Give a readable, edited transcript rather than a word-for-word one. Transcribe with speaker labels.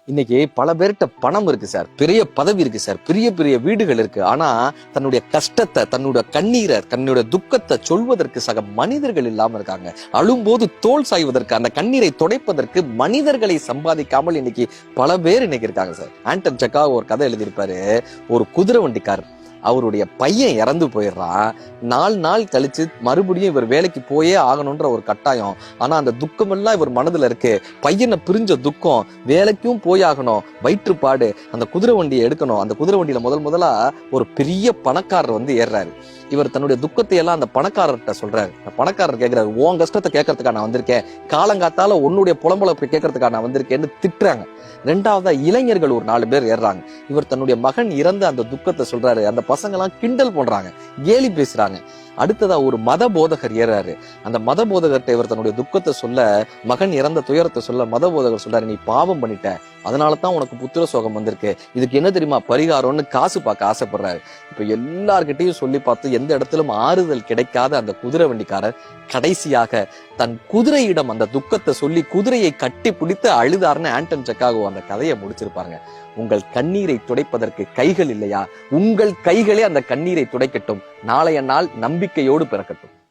Speaker 1: இன்னைக்கு பல பேர்கிட்ட பணம் இருக்கு சார், பெரிய பதவி இருக்கு சார், பெரிய பெரிய வீடுகள் இருக்கு. ஆனா தன்னுடைய கஷ்டத்தை, தன்னுடைய கண்ணீரை, தன்னுடைய துக்கத்தை சொல்வதற்கு சக மனிதர்கள் இல்லாம இருக்காங்க. அழும்போது தோல் சாய்வதற்கு, அந்த கண்ணீரை துடைப்பதற்கு மனிதர்களை சம்பாதிக்காமல் இன்னைக்கு பல பேர் இன்னைக்கு இருக்காங்க சார். ஆண்டன் செக்காகோ ஒரு கதை எழுதியிருப்பாரு. ஒரு குதிரை வண்டிக்காரர், அவருடைய பையன் இறந்து போயிடுறான். 4 நாள் கழிச்சு மறுபடியும் இவர் வேலைக்கு போயே ஆகணும்ன்ற ஒரு கட்டாயம். ஆனா அந்த துக்கம் எல்லாம் இவர் மனதுல இருக்கு. பையனை பிரிஞ்ச துக்கம், வேலைக்கும் போயாகணும், வயிற்றுப்பாடு, அந்த குதிரை வண்டியை எடுக்கணும். அந்த குதிரை வண்டியில முதலா ஒரு பெரிய பணக்காரர் வந்து ஏறுறாரு. இவர் தன்னுடைய துக்கத்தை எல்லாம் அந்த பணக்காரர்கிட்ட சொல்றாரு. அந்த பணக்காரர் கேட்கிறாரு, உன் கஷ்டத்தை கேட்கறதுக்காக நான் வந்திருக்கேன், காலங்காத்தால உன்னுடைய புலம்புல கேட்கறதுக்காக நான் வந்திருக்கேன்னு திட்டுறாங்க. 2வதா இளைஞர்கள் ஒரு 4 பேர் ஏறாங்க. இவர் தன்னுடைய மகன் இறந்த அந்த துக்கத்தை சொல்றாரு. அந்த பசங்க எல்லாம் கிண்டல் பண்றாங்க, கேலி பேசுறாங்க. அடுத்ததா ஒரு மத போதகர் ஏறாரு. அந்த மத போதகர்கிட்ட இவர் தன்னுடைய துக்கத்தை சொல்ல, மகன் இறந்த துயரத்தை சொல்ல, மத போதகர் சொல்றாரு, நீ பாவம் பண்ணிட்ட, அதனாலதான் உனக்கு புத்திர சோகம் வந்திருக்கு, இதுக்கு என்ன தெரியுமா பரிகாரம்னு காசு பார்க்க ஆசைப்படுறாரு. இப்ப எல்லார்கிட்டையும் சொல்லி பார்த்து எந்த இடத்திலும் ஆறுதல் கிடைக்காத அந்த குதிரை வண்டிக்காரர் கடைசியாக தன் குதிரையிடம் அந்த துக்கத்தை சொல்லி குதிரையை கட்டி பிடித்து அழுதாருன்னு ஆண்டன் செக்காகோ அந்த கதையை முடிச்சிருப்பாங்க. உங்கள் கண்ணீரை துடைப்பதற்கு கைகள் இல்லையா? உங்கள் கைகளே அந்த கண்ணீரை துடைக்கட்டும். நாளைய நாள் நம்பிக்கையோடு பிறக்கட்டும்.